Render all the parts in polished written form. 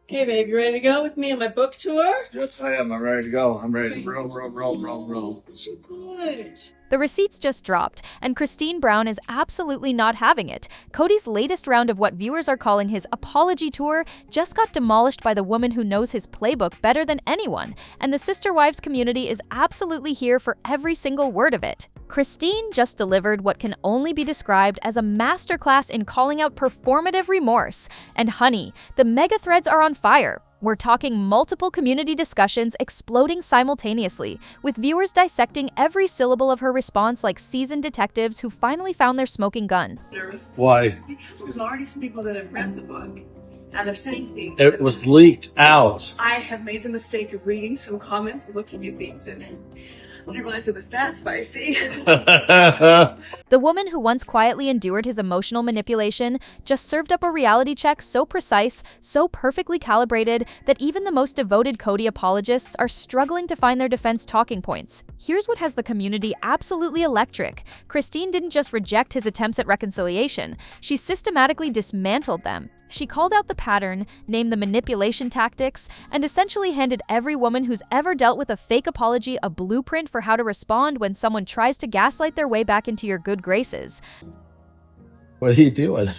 Okay, babe, you ready to go with me on my book tour? Yes, I am. I'm ready to go. I'm ready to roll. So good. The receipts just dropped, and Christine Brown is absolutely not having it. Kody's latest round of what viewers are calling his apology tour just got demolished by the woman who knows his playbook better than anyone, and the Sister Wives community is absolutely here for every single word of it. Christine just delivered what can only be described as a masterclass in calling out performative remorse. And honey, the megathreads are on fire. We're talking multiple community discussions exploding simultaneously, with viewers dissecting every syllable of her response like seasoned detectives who finally found their smoking gun. Nervous? Why? Because there's already some people that have read the book, and they're saying things. It was leaked out. I have made the mistake of reading some comments, looking at things, and I didn't realize it was that spicy. The woman who once quietly endured his emotional manipulation just served up a reality check so precise, so perfectly calibrated, that even the most devoted Kody apologists are struggling to find their defense talking points. Here's what has the community absolutely electric. Christine didn't just reject his attempts at reconciliation, she systematically dismantled them. She called out the pattern, named the manipulation tactics, and essentially handed every woman who's ever dealt with a fake apology a blueprint for how to respond when someone tries to gaslight their way back into your good graces. What are you doing?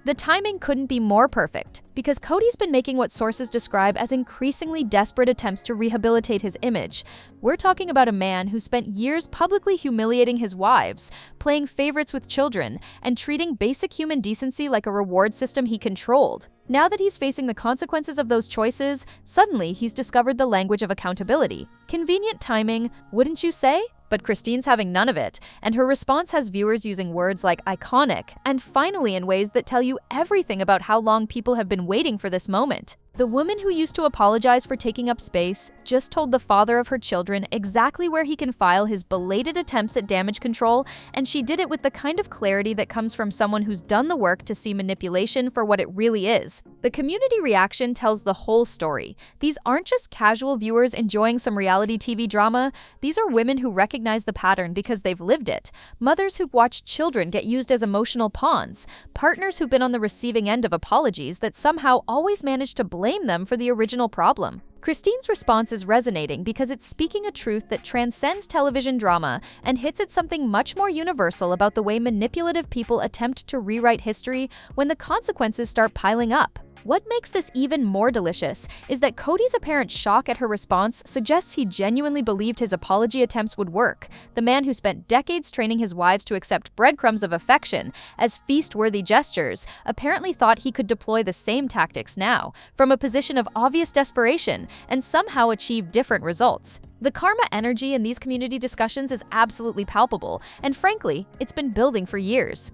The timing couldn't be more perfect, because Kody's been making what sources describe as increasingly desperate attempts to rehabilitate his image. We're talking about a man who spent years publicly humiliating his wives, playing favorites with children, and treating basic human decency like a reward system he controlled. Now that he's facing the consequences of those choices, suddenly he's discovered the language of accountability. Convenient timing, wouldn't you say? But Christine's having none of it, and her response has viewers using words like iconic and finally in ways that tell you everything about how long people have been waiting for this moment. The woman who used to apologize for taking up space just told the father of her children exactly where he can file his belated attempts at damage control, and she did it with the kind of clarity that comes from someone who's done the work to see manipulation for what it really is. The community reaction tells the whole story. These aren't just casual viewers enjoying some reality TV drama. These are women who recognize the pattern because they've lived it, mothers who've watched children get used as emotional pawns, partners who've been on the receiving end of apologies that somehow always manage to blame them for the original problem. Christine's response is resonating because it's speaking a truth that transcends television drama and hits at something much more universal about the way manipulative people attempt to rewrite history when the consequences start piling up. What makes this even more delicious is that Kody's apparent shock at her response suggests he genuinely believed his apology attempts would work. The man who spent decades training his wives to accept breadcrumbs of affection as feast-worthy gestures apparently thought he could deploy the same tactics now, from a position of obvious desperation, and somehow achieve different results. The karma energy in these community discussions is absolutely palpable, and frankly, it's been building for years.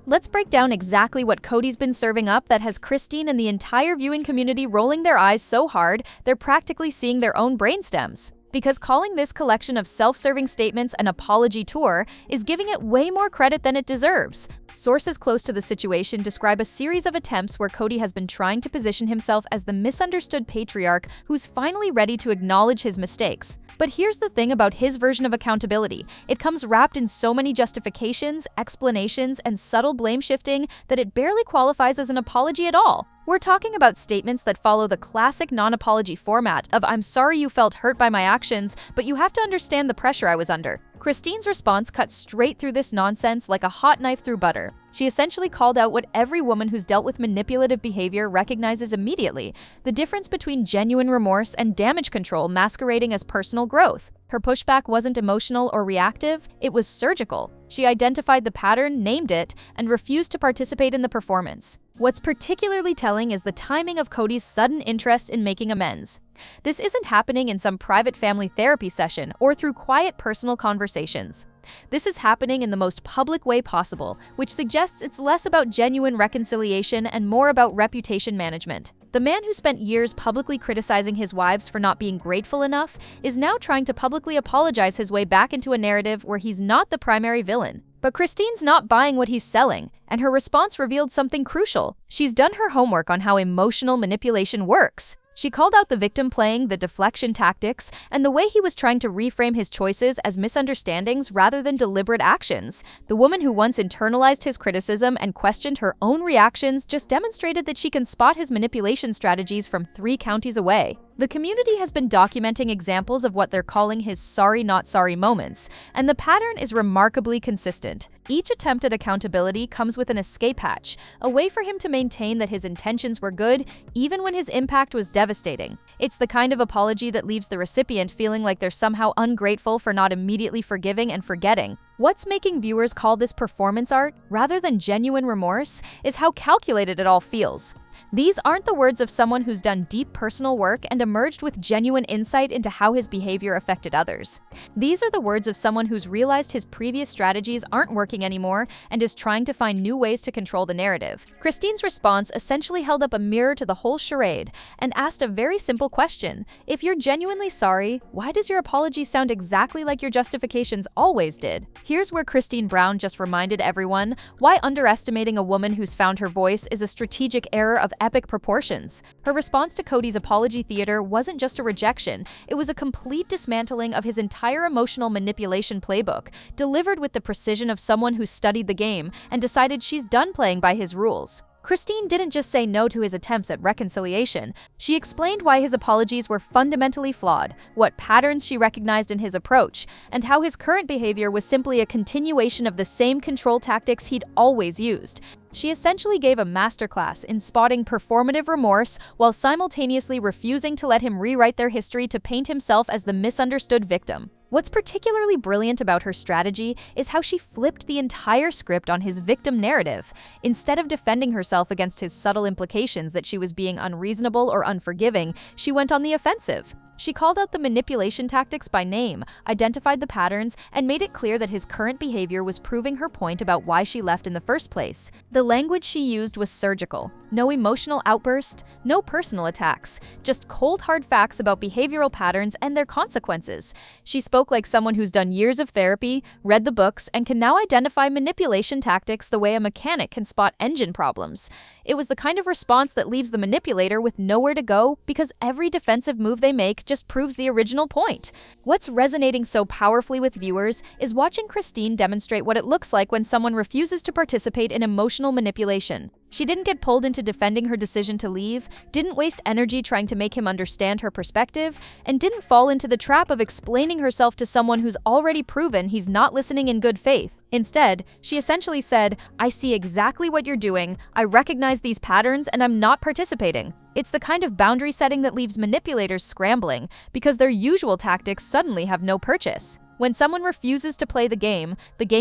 Let's break down exactly what Kody's been serving up that has Christine and the entire viewing community rolling their eyes so hard they're practically seeing their own brainstems. Because calling this collection of self-serving statements an apology tour is giving it way more credit than it deserves. Sources close to the situation describe a series of attempts where Kody has been trying to position himself as the misunderstood patriarch who's finally ready to acknowledge his mistakes. But here's the thing about his version of accountability. It comes wrapped in so many justifications, explanations, and subtle blame shifting that it barely qualifies as an apology at all. We're talking about statements that follow the classic non-apology format of "I'm sorry you felt hurt by my actions, but you have to understand the pressure I was under." Christine's response cut straight through this nonsense like a hot knife through butter. She essentially called out what every woman who's dealt with manipulative behavior recognizes immediately: the difference between genuine remorse and damage control masquerading as personal growth. Her pushback wasn't emotional or reactive, it was surgical. She identified the pattern, named it, and refused to participate in the performance. What's particularly telling is the timing of Kody's sudden interest in making amends. This isn't happening in some private family therapy session or through quiet personal conversations. This is happening in the most public way possible, which suggests it's less about genuine reconciliation and more about reputation management. The man who spent years publicly criticizing his wives for not being grateful enough is now trying to publicly apologize his way back into a narrative where he's not the primary villain. But Christine's not buying what he's selling, and her response revealed something crucial. She's done her homework on how emotional manipulation works. She called out the victim playing, the deflection tactics, and the way he was trying to reframe his choices as misunderstandings rather than deliberate actions. The woman who once internalized his criticism and questioned her own reactions just demonstrated that she can spot his manipulation strategies from 3 counties away. The community has been documenting examples of what they're calling his sorry not sorry moments, and the pattern is remarkably consistent. Each attempt at accountability comes with an escape hatch, a way for him to maintain that his intentions were good, even when his impact was devastating. It's the kind of apology that leaves the recipient feeling like they're somehow ungrateful for not immediately forgiving and forgetting. What's making viewers call this performance art, rather than genuine remorse, is how calculated it all feels. These aren't the words of someone who's done deep personal work and emerged with genuine insight into how his behavior affected others. These are the words of someone who's realized his previous strategies aren't working anymore and is trying to find new ways to control the narrative. Christine's response essentially held up a mirror to the whole charade and asked a very simple question. If you're genuinely sorry, why does your apology sound exactly like your justifications always did? Here's where Christine Brown just reminded everyone why underestimating a woman who's found her voice is a strategic error of epic proportions. Her response to Kody's apology theater wasn't just a rejection, it was a complete dismantling of his entire emotional manipulation playbook, delivered with the precision of someone who studied the game and decided she's done playing by his rules. Christine didn't just say no to his attempts at reconciliation. She explained why his apologies were fundamentally flawed, what patterns she recognized in his approach, and how his current behavior was simply a continuation of the same control tactics he'd always used. She essentially gave a masterclass in spotting performative remorse while simultaneously refusing to let him rewrite their history to paint himself as the misunderstood victim. What's particularly brilliant about her strategy is how she flipped the entire script on his victim narrative. Instead of defending herself against his subtle implications that she was being unreasonable or unforgiving, she went on the offensive. She called out the manipulation tactics by name, identified the patterns, and made it clear that his current behavior was proving her point about why she left in the first place. The language she used was surgical. No emotional outburst, no personal attacks, just cold hard facts about behavioral patterns and their consequences. She spoke like someone who's done years of therapy, read the books, and can now identify manipulation tactics the way a mechanic can spot engine problems. It was the kind of response that leaves the manipulator with nowhere to go because every defensive move they make just proves the original point. What's resonating so powerfully with viewers is watching Christine demonstrate what it looks like when someone refuses to participate in emotional manipulation. She didn't get pulled into defending her decision to leave, didn't waste energy trying to make him understand her perspective, and didn't fall into the trap of explaining herself to someone who's already proven he's not listening in good faith. Instead, she essentially said, "I see exactly what you're doing, I recognize these patterns, and I'm not participating." It's the kind of boundary setting that leaves manipulators scrambling because their usual tactics suddenly have no purchase. When someone refuses to play the game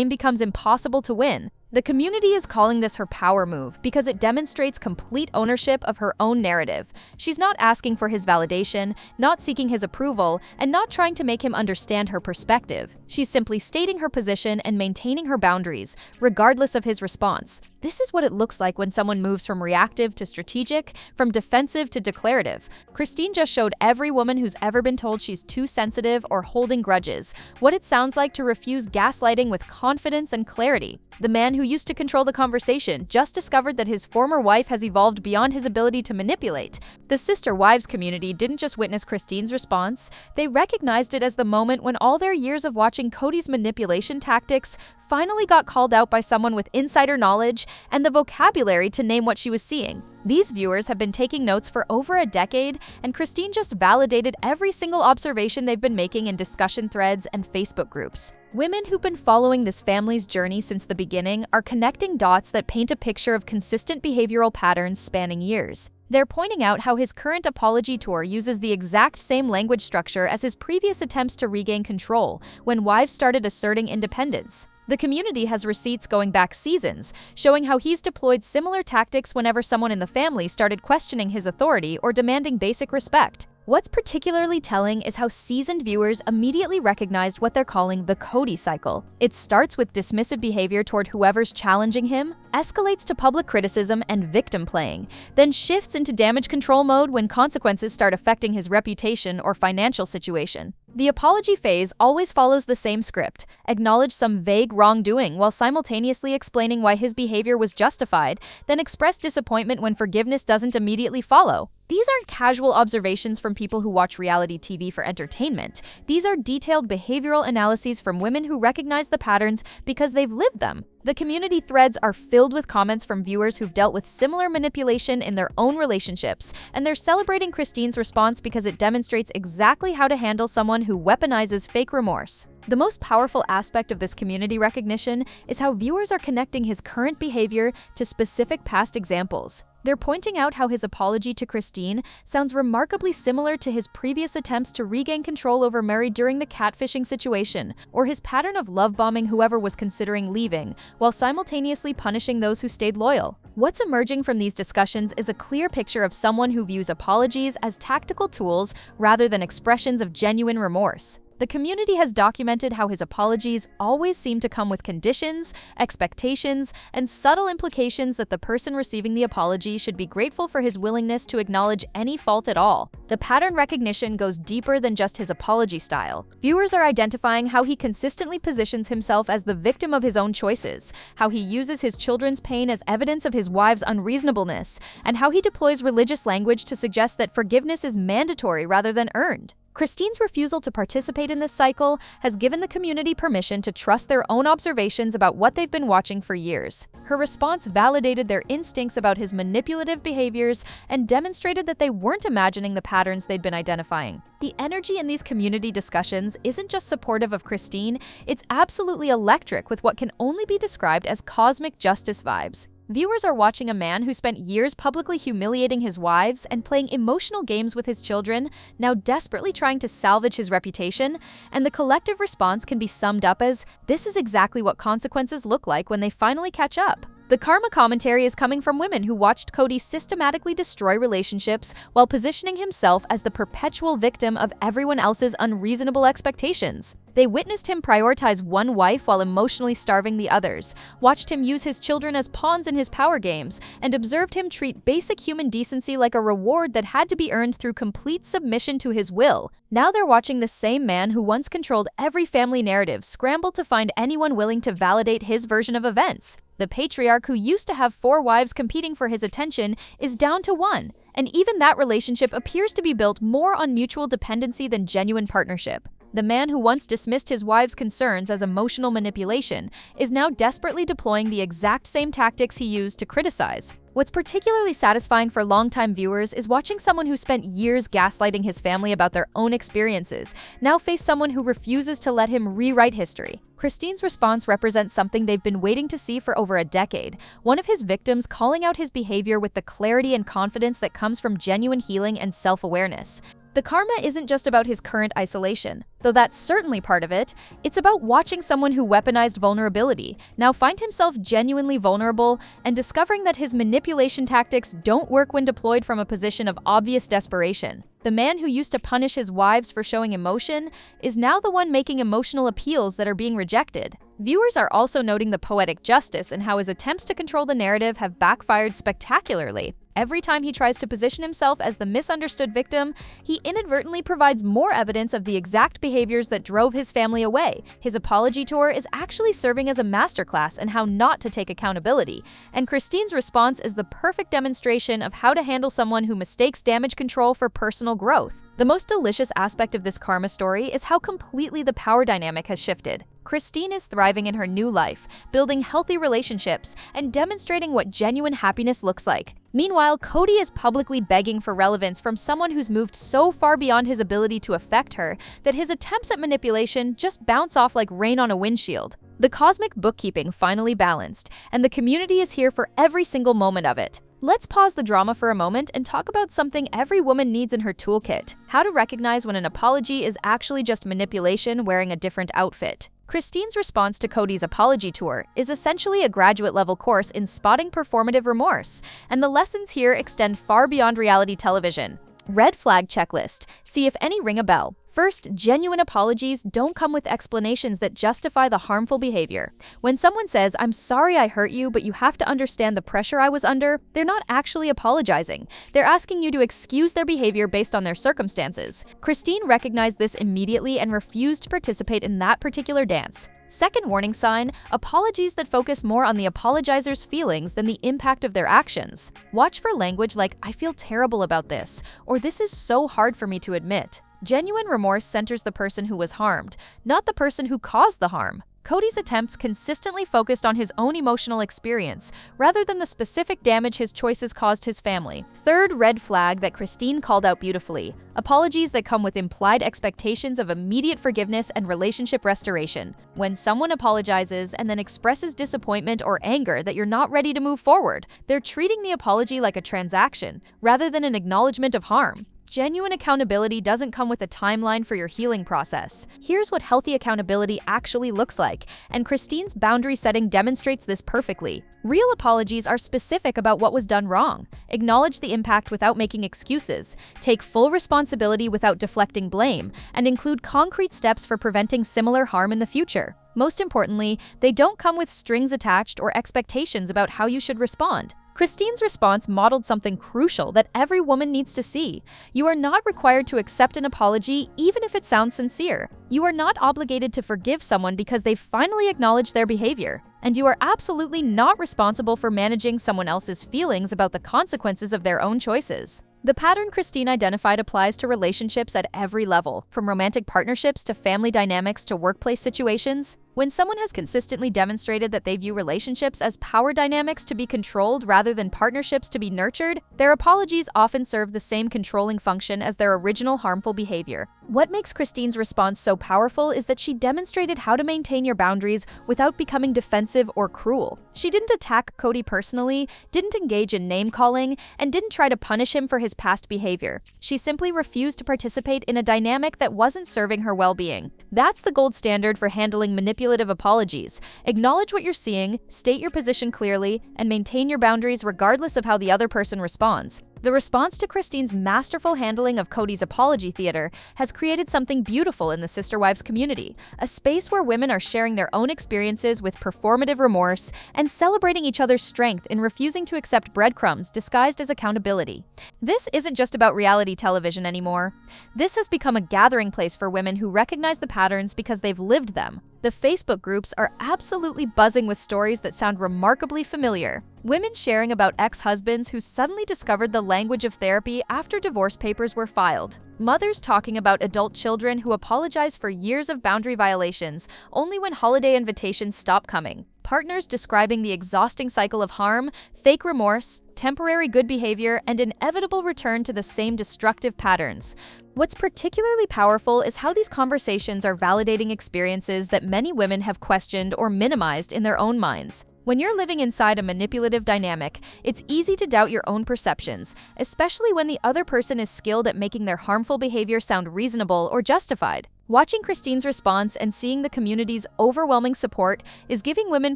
becomes impossible to win. The community is calling this her power move because it demonstrates complete ownership of her own narrative. She's not asking for his validation, not seeking his approval, and not trying to make him understand her perspective. She's simply stating her position and maintaining her boundaries, regardless of his response. This is what it looks like when someone moves from reactive to strategic, from defensive to declarative. Christine just showed every woman who's ever been told she's too sensitive or holding grudges what it sounds like to refuse gaslighting with confidence and clarity. The man who used to control the conversation just discovered that his former wife has evolved beyond his ability to manipulate. The sister wives community didn't just witness Christine's response, they recognized it as the moment when all their years of watching Kody's manipulation tactics finally got called out by someone with insider knowledge and the vocabulary to name what she was seeing. These viewers have been taking notes for over a decade, and Christine just validated every single observation they've been making in discussion threads and Facebook groups. Women who've been following this family's journey since the beginning are connecting dots that paint a picture of consistent behavioral patterns spanning years. They're pointing out how his current apology tour uses the exact same language structure as his previous attempts to regain control when wives started asserting independence. The community has receipts going back seasons, showing how he's deployed similar tactics whenever someone in the family started questioning his authority or demanding basic respect. What's particularly telling is how seasoned viewers immediately recognized what they're calling the Kody cycle. It starts with dismissive behavior toward whoever's challenging him, escalates to public criticism and victim playing, then shifts into damage control mode when consequences start affecting his reputation or financial situation. The apology phase always follows the same script: acknowledge some vague wrongdoing while simultaneously explaining why his behavior was justified, then express disappointment when forgiveness doesn't immediately follow. These aren't casual observations from people who watch reality TV for entertainment. These are detailed behavioral analyses from women who recognize the patterns because they've lived them. The community threads are filled with comments from viewers who've dealt with similar manipulation in their own relationships, and they're celebrating Christine's response because it demonstrates exactly how to handle someone who weaponizes fake remorse. The most powerful aspect of this community recognition is how viewers are connecting his current behavior to specific past examples. They're pointing out how his apology to Christine sounds remarkably similar to his previous attempts to regain control over Mary during the catfishing situation, or his pattern of love-bombing whoever was considering leaving, while simultaneously punishing those who stayed loyal. What's emerging from these discussions is a clear picture of someone who views apologies as tactical tools rather than expressions of genuine remorse. The community has documented how his apologies always seem to come with conditions, expectations, and subtle implications that the person receiving the apology should be grateful for his willingness to acknowledge any fault at all. The pattern recognition goes deeper than just his apology style. Viewers are identifying how he consistently positions himself as the victim of his own choices, how he uses his children's pain as evidence of his wife's unreasonableness, and how he deploys religious language to suggest that forgiveness is mandatory rather than earned. Christine's refusal to participate in this cycle has given the community permission to trust their own observations about what they've been watching for years. Her response validated their instincts about his manipulative behaviors and demonstrated that they weren't imagining the patterns they'd been identifying. The energy in these community discussions isn't just supportive of Christine, it's absolutely electric with what can only be described as cosmic justice vibes. Viewers are watching a man who spent years publicly humiliating his wives and playing emotional games with his children, now desperately trying to salvage his reputation, and the collective response can be summed up as, "This is exactly what consequences look like when they finally catch up." The karma commentary is coming from women who watched Kody systematically destroy relationships while positioning himself as the perpetual victim of everyone else's unreasonable expectations. They witnessed him prioritize one wife while emotionally starving the others, watched him use his children as pawns in his power games, and observed him treat basic human decency like a reward that had to be earned through complete submission to his will. Now they're watching the same man who once controlled every family narrative scramble to find anyone willing to validate his version of events. The patriarch who used to have 4 wives competing for his attention is down to 1, and even that relationship appears to be built more on mutual dependency than genuine partnership. The man who once dismissed his wife's concerns as emotional manipulation is now desperately deploying the exact same tactics he used to criticize. What's particularly satisfying for longtime viewers is watching someone who spent years gaslighting his family about their own experiences now face someone who refuses to let him rewrite history. Christine's response represents something they've been waiting to see for over a decade, one of his victims calling out his behavior with the clarity and confidence that comes from genuine healing and self-awareness. The karma isn't just about his current isolation, though that's certainly part of it. It's about watching someone who weaponized vulnerability now find himself genuinely vulnerable and discovering that his manipulation tactics don't work when deployed from a position of obvious desperation. The man who used to punish his wives for showing emotion is now the one making emotional appeals that are being rejected. Viewers are also noting the poetic justice in how his attempts to control the narrative have backfired spectacularly. Every time he tries to position himself as the misunderstood victim, he inadvertently provides more evidence of the exact behaviors that drove his family away. His apology tour is actually serving as a masterclass in how not to take accountability, and Christine's response is the perfect demonstration of how to handle someone who mistakes damage control for personal growth. The most delicious aspect of this karma story is how completely the power dynamic has shifted. Christine is thriving in her new life, building healthy relationships, and demonstrating what genuine happiness looks like. Meanwhile, Kody is publicly begging for relevance from someone who's moved so far beyond his ability to affect her that his attempts at manipulation just bounce off like rain on a windshield. The cosmic bookkeeping finally balanced, and the community is here for every single moment of it. Let's pause the drama for a moment and talk about something every woman needs in her toolkit: how to recognize when an apology is actually just manipulation wearing a different outfit. Christine's response to Kody's apology tour is essentially a graduate-level course in spotting performative remorse, and the lessons here extend far beyond reality television. Red flag checklist. See if any ring a bell. First, genuine apologies don't come with explanations that justify the harmful behavior. When someone says, "I'm sorry I hurt you, but you have to understand the pressure I was under," they're not actually apologizing. They're asking you to excuse their behavior based on their circumstances. Christine recognized this immediately and refused to participate in that particular dance. Second warning sign, apologies that focus more on the apologizer's feelings than the impact of their actions. Watch for language like, "I feel terrible about this," or "This is so hard for me to admit." Genuine remorse centers the person who was harmed, not the person who caused the harm. Kody's attempts consistently focused on his own emotional experience, rather than the specific damage his choices caused his family. Third red flag that Christine called out beautifully: apologies that come with implied expectations of immediate forgiveness and relationship restoration. When someone apologizes and then expresses disappointment or anger that you're not ready to move forward, they're treating the apology like a transaction, rather than an acknowledgement of harm. Genuine accountability doesn't come with a timeline for your healing process. Here's what healthy accountability actually looks like, and Christine's boundary setting demonstrates this perfectly. Real apologies are specific about what was done wrong. Acknowledge the impact without making excuses. Take full responsibility without deflecting blame, and include concrete steps for preventing similar harm in the future. Most importantly, they don't come with strings attached or expectations about how you should respond. Christine's response modeled something crucial that every woman needs to see. You are not required to accept an apology, even if it sounds sincere. You are not obligated to forgive someone because they've finally acknowledged their behavior. And you are absolutely not responsible for managing someone else's feelings about the consequences of their own choices. The pattern Christine identified applies to relationships at every level, from romantic partnerships to family dynamics to workplace situations. When someone has consistently demonstrated that they view relationships as power dynamics to be controlled rather than partnerships to be nurtured, their apologies often serve the same controlling function as their original harmful behavior. What makes Christine's response so powerful is that she demonstrated how to maintain your boundaries without becoming defensive or cruel. She didn't attack Kody personally, didn't engage in name-calling, and didn't try to punish him for his past behavior. She simply refused to participate in a dynamic that wasn't serving her well-being. That's the gold standard for handling manipulative apologies. Acknowledge what you're seeing, state your position clearly, and maintain your boundaries regardless of how the other person responds. The response to Christine's masterful handling of Kody's apology theater has created something beautiful in the Sister Wives community, a space where women are sharing their own experiences with performative remorse and celebrating each other's strength in refusing to accept breadcrumbs disguised as accountability. This isn't just about reality television anymore. This has become a gathering place for women who recognize the patterns because they've lived them. The Facebook groups are absolutely buzzing with stories that sound remarkably familiar. Women sharing about ex-husbands who suddenly discovered the language of therapy after divorce papers were filed. Mothers talking about adult children who apologize for years of boundary violations only when holiday invitations stop coming. Partners describing the exhausting cycle of harm, fake remorse, temporary good behavior, and inevitable return to the same destructive patterns. What's particularly powerful is how these conversations are validating experiences that many women have questioned or minimized in their own minds. When you're living inside a manipulative dynamic, it's easy to doubt your own perceptions, especially when the other person is skilled at making their harmful behavior sound reasonable or justified. Watching Christine's response and seeing the community's overwhelming support is giving women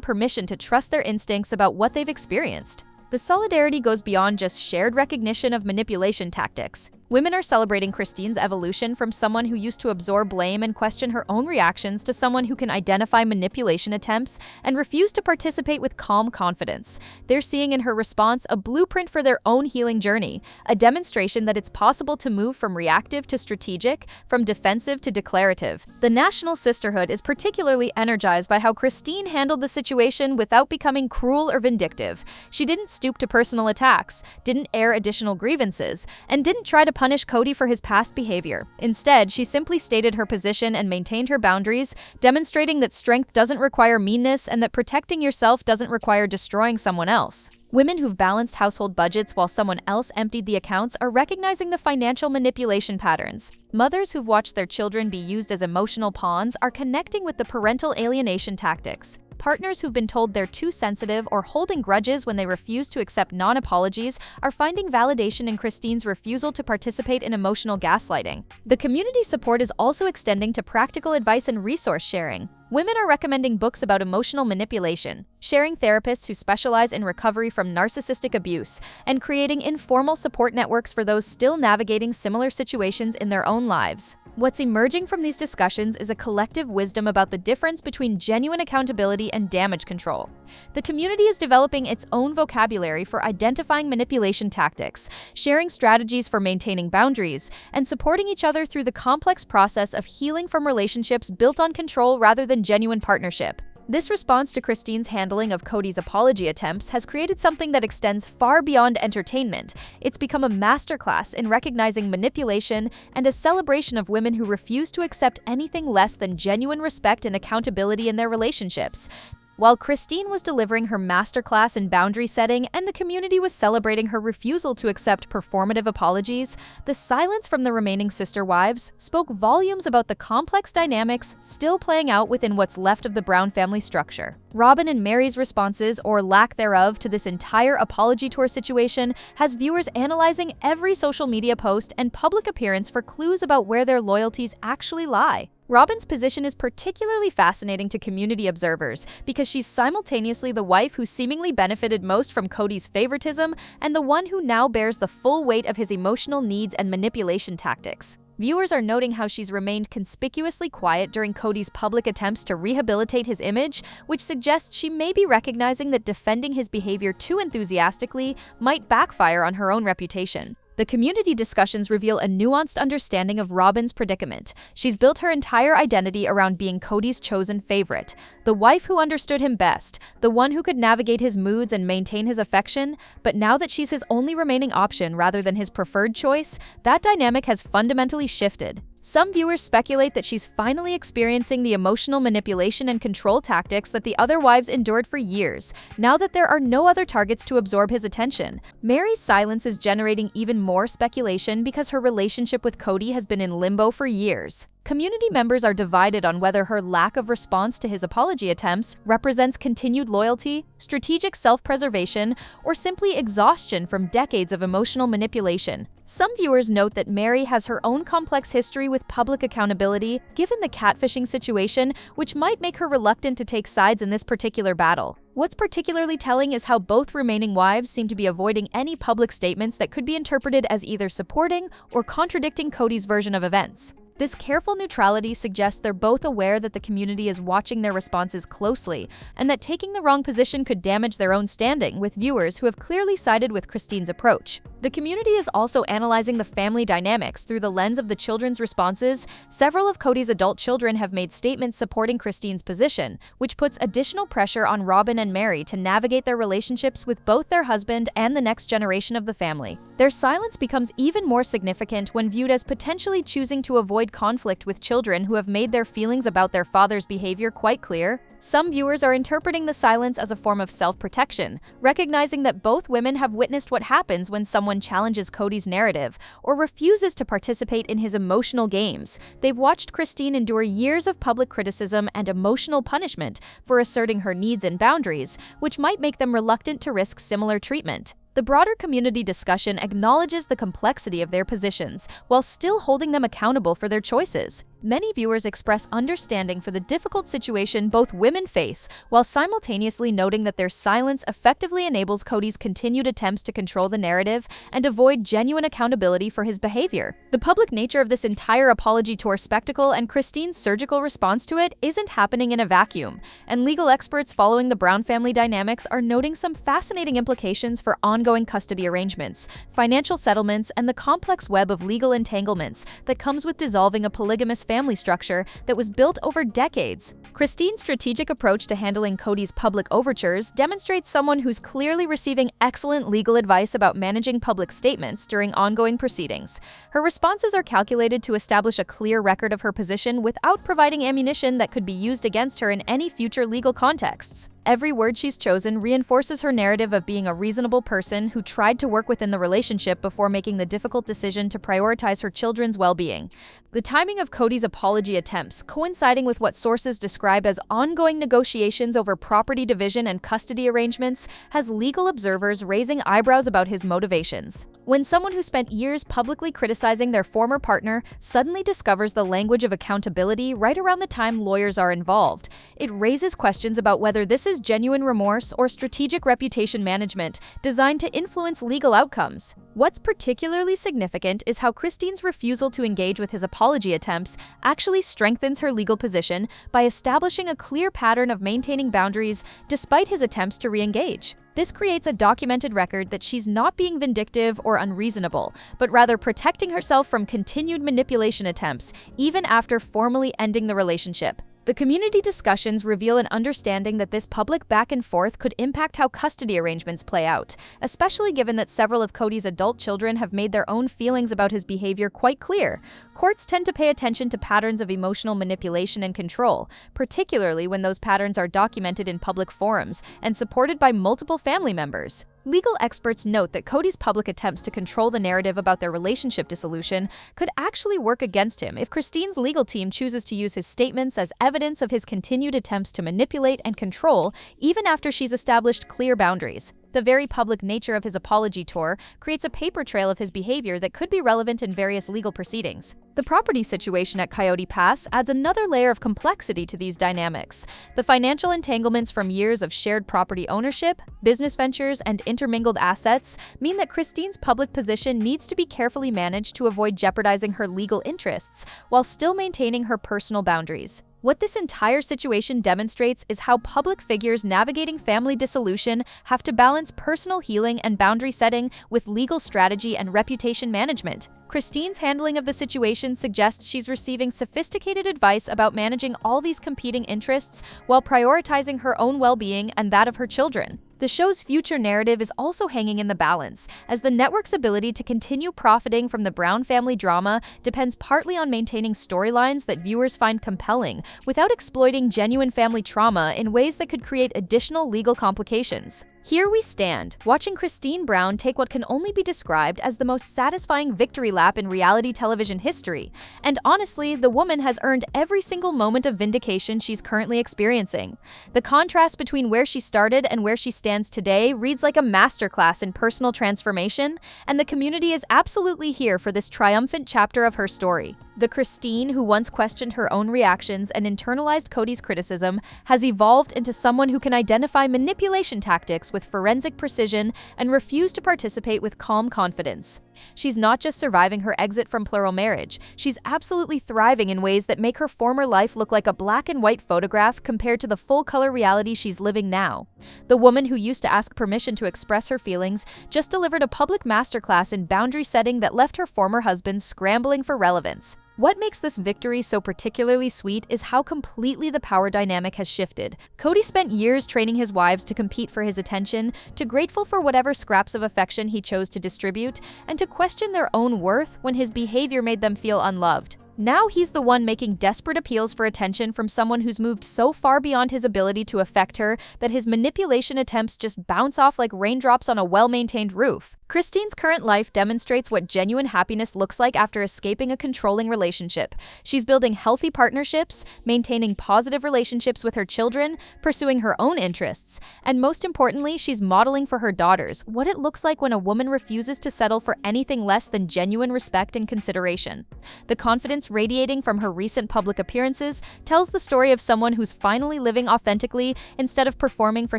permission to trust their instincts about what they've experienced. The solidarity goes beyond just shared recognition of manipulation tactics. Women are celebrating Christine's evolution from someone who used to absorb blame and question her own reactions to someone who can identify manipulation attempts and refuse to participate with calm confidence. They're seeing in her response a blueprint for their own healing journey, a demonstration that it's possible to move from reactive to strategic, from defensive to declarative. The National Sisterhood is particularly energized by how Christine handled the situation without becoming cruel or vindictive. She didn't stoop to personal attacks, didn't air additional grievances, and didn't try to punish Kody for his past behavior. Instead, she simply stated her position and maintained her boundaries, demonstrating that strength doesn't require meanness and that protecting yourself doesn't require destroying someone else. Women who've balanced household budgets while someone else emptied the accounts are recognizing the financial manipulation patterns. Mothers who've watched their children be used as emotional pawns are connecting with the parental alienation tactics. Partners who've been told they're too sensitive or holding grudges when they refuse to accept non-apologies are finding validation in Christine's refusal to participate in emotional gaslighting. The community support is also extending to practical advice and resource sharing. Women are recommending books about emotional manipulation, sharing therapists who specialize in recovery from narcissistic abuse, and creating informal support networks for those still navigating similar situations in their own lives. What's emerging from these discussions is a collective wisdom about the difference between genuine accountability and damage control. The community is developing its own vocabulary for identifying manipulation tactics, sharing strategies for maintaining boundaries, and supporting each other through the complex process of healing from relationships built on control rather than genuine partnership. This response to Christine's handling of Kody's apology attempts has created something that extends far beyond entertainment. It's become a masterclass in recognizing manipulation and a celebration of women who refuse to accept anything less than genuine respect and accountability in their relationships. While Christine was delivering her masterclass in boundary setting and the community was celebrating her refusal to accept performative apologies, the silence from the remaining sister wives spoke volumes about the complex dynamics still playing out within what's left of the Brown family structure. Robin and Mary's responses, or lack thereof, to this entire apology tour situation has viewers analyzing every social media post and public appearance for clues about where their loyalties actually lie. Robin's position is particularly fascinating to community observers because she's simultaneously the wife who seemingly benefited most from Kody's favoritism and the one who now bears the full weight of his emotional needs and manipulation tactics. Viewers are noting how she's remained conspicuously quiet during Kody's public attempts to rehabilitate his image, which suggests she may be recognizing that defending his behavior too enthusiastically might backfire on her own reputation. The community discussions reveal a nuanced understanding of Robin's predicament. She's built her entire identity around being Kody's chosen favorite, the wife who understood him best, the one who could navigate his moods and maintain his affection. But now that she's his only remaining option rather than his preferred choice, that dynamic has fundamentally shifted. Some viewers speculate that she's finally experiencing the emotional manipulation and control tactics that the other wives endured for years, now that there are no other targets to absorb his attention. Mary's silence is generating even more speculation because her relationship with Kody has been in limbo for years. Community members are divided on whether her lack of response to his apology attempts represents continued loyalty, strategic self-preservation, or simply exhaustion from decades of emotional manipulation. Some viewers note that Mary has her own complex history with public accountability, given the catfishing situation, which might make her reluctant to take sides in this particular battle. What's particularly telling is how both remaining wives seem to be avoiding any public statements that could be interpreted as either supporting or contradicting Kody's version of events. This careful neutrality suggests they're both aware that the community is watching their responses closely, and that taking the wrong position could damage their own standing with viewers who have clearly sided with Christine's approach. The community is also analyzing the family dynamics through the lens of the children's responses. Several of Kody's adult children have made statements supporting Christine's position, which puts additional pressure on Robin and Mary to navigate their relationships with both their husband and the next generation of the family. Their silence becomes even more significant when viewed as potentially choosing to avoid conflict with children who have made their feelings about their father's behavior quite clear. Some viewers are interpreting the silence as a form of self-protection, recognizing that both women have witnessed what happens when someone challenges Kody's narrative or refuses to participate in his emotional games. They've watched Christine endure years of public criticism and emotional punishment for asserting her needs and boundaries, which might make them reluctant to risk similar treatment. The broader community discussion acknowledges the complexity of their positions while still holding them accountable for their choices. Many viewers express understanding for the difficult situation both women face, while simultaneously noting that their silence effectively enables Kody's continued attempts to control the narrative and avoid genuine accountability for his behavior. The public nature of this entire apology tour spectacle and Christine's surgical response to it isn't happening in a vacuum, and legal experts following the Brown family dynamics are noting some fascinating implications for ongoing custody arrangements, financial settlements, and the complex web of legal entanglements that comes with dissolving a polygamous family structure that was built over decades. Christine's strategic approach to handling Kody's public overtures demonstrates someone who's clearly receiving excellent legal advice about managing public statements during ongoing proceedings. Her responses are calculated to establish a clear record of her position without providing ammunition that could be used against her in any future legal contexts. Every word she's chosen reinforces her narrative of being a reasonable person who tried to work within the relationship before making the difficult decision to prioritize her children's well-being. The timing of Kody's apology attempts, coinciding with what sources describe as ongoing negotiations over property division and custody arrangements, has legal observers raising eyebrows about his motivations. When someone who spent years publicly criticizing their former partner suddenly discovers the language of accountability right around the time lawyers are involved, it raises questions about whether this is genuine remorse or strategic reputation management designed to influence legal outcomes. What's particularly significant is how Christine's refusal to engage with his apology attempts actually strengthens her legal position by establishing a clear pattern of maintaining boundaries despite his attempts to re-engage. This creates a documented record that she's not being vindictive or unreasonable, but rather protecting herself from continued manipulation attempts, even after formally ending the relationship. The community discussions reveal an understanding that this public back and forth could impact how custody arrangements play out, especially given that several of Kody's adult children have made their own feelings about his behavior quite clear. Courts tend to pay attention to patterns of emotional manipulation and control, particularly when those patterns are documented in public forums and supported by multiple family members. Legal experts note that Kody's public attempts to control the narrative about their relationship dissolution could actually work against him if Christine's legal team chooses to use his statements as evidence of his continued attempts to manipulate and control even after she's established clear boundaries. The very public nature of his apology tour creates a paper trail of his behavior that could be relevant in various legal proceedings. The property situation at Coyote Pass adds another layer of complexity to these dynamics. The financial entanglements from years of shared property ownership, business ventures, and intermingled assets mean that Christine's public position needs to be carefully managed to avoid jeopardizing her legal interests while still maintaining her personal boundaries. What this entire situation demonstrates is how public figures navigating family dissolution have to balance personal healing and boundary setting with legal strategy and reputation management. Christine's handling of the situation suggests she's receiving sophisticated advice about managing all these competing interests while prioritizing her own well-being and that of her children. The show's future narrative is also hanging in the balance, as the network's ability to continue profiting from the Brown family drama depends partly on maintaining storylines that viewers find compelling without exploiting genuine family trauma in ways that could create additional legal complications. Here we stand, watching Christine Brown take what can only be described as the most satisfying victory lap in reality television history. And honestly, the woman has earned every single moment of vindication she's currently experiencing. The contrast between where she started and where she stands today reads like a masterclass in personal transformation, and the community is absolutely here for this triumphant chapter of her story. The Christine who once questioned her own reactions and internalized Kody's criticism has evolved into someone who can identify manipulation tactics with forensic precision and refuse to participate with calm confidence. She's not just surviving her exit from plural marriage, she's absolutely thriving in ways that make her former life look like a black and white photograph compared to the full-color reality she's living now. The woman who used to ask permission to express her feelings just delivered a public masterclass in boundary setting that left her former husband scrambling for relevance. What makes this victory so particularly sweet is how completely the power dynamic has shifted. Kody spent years training his wives to compete for his attention, to grateful for whatever scraps of affection he chose to distribute, and to question their own worth when his behavior made them feel unloved. Now he's the one making desperate appeals for attention from someone who's moved so far beyond his ability to affect her that his manipulation attempts just bounce off like raindrops on a well-maintained roof. Christine's current life demonstrates what genuine happiness looks like after escaping a controlling relationship. She's building healthy partnerships, maintaining positive relationships with her children, pursuing her own interests, and most importantly, she's modeling for her daughters what it looks like when a woman refuses to settle for anything less than genuine respect and consideration. The confidence radiating from her recent public appearances tells the story of someone who's finally living authentically instead of performing for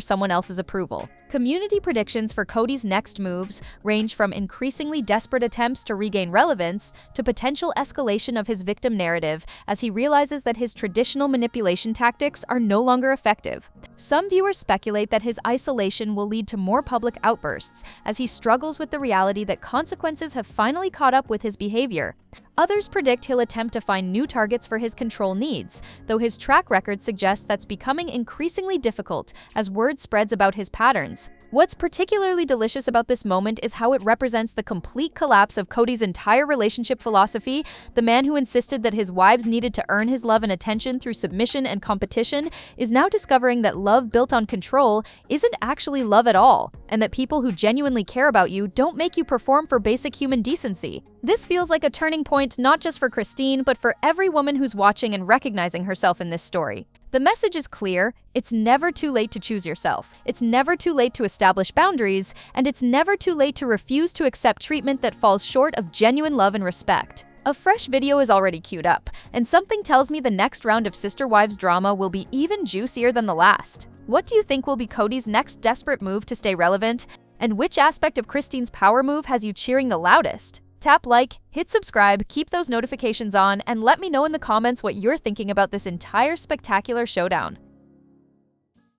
someone else's approval. Community predictions for Kody's next moves range from increasingly desperate attempts to regain relevance to potential escalation of his victim narrative as he realizes that his traditional manipulation tactics are no longer effective. Some viewers speculate that his isolation will lead to more public outbursts as he struggles with the reality that consequences have finally caught up with his behavior. Others predict he'll attempt to find new targets for his control needs, though his track record suggests that's becoming increasingly difficult as word spreads about his patterns. What's particularly delicious about this moment is how it represents the complete collapse of Kody's entire relationship philosophy. The man who insisted that his wives needed to earn his love and attention through submission and competition is now discovering that love built on control isn't actually love at all, and that people who genuinely care about you don't make you perform for basic human decency. This feels like a turning point not just for Christine, but for every woman who's watching and recognizing herself in this story. The message is clear: it's never too late to choose yourself. It's never too late to establish boundaries, and it's never too late to refuse to accept treatment that falls short of genuine love and respect. A fresh video is already queued up, and something tells me the next round of Sister Wives drama will be even juicier than the last. What do you think will be Kody's next desperate move to stay relevant? And which aspect of Christine's power move has you cheering the loudest? Tap like, hit subscribe, keep those notifications on, and let me know in the comments what you're thinking about this entire spectacular showdown.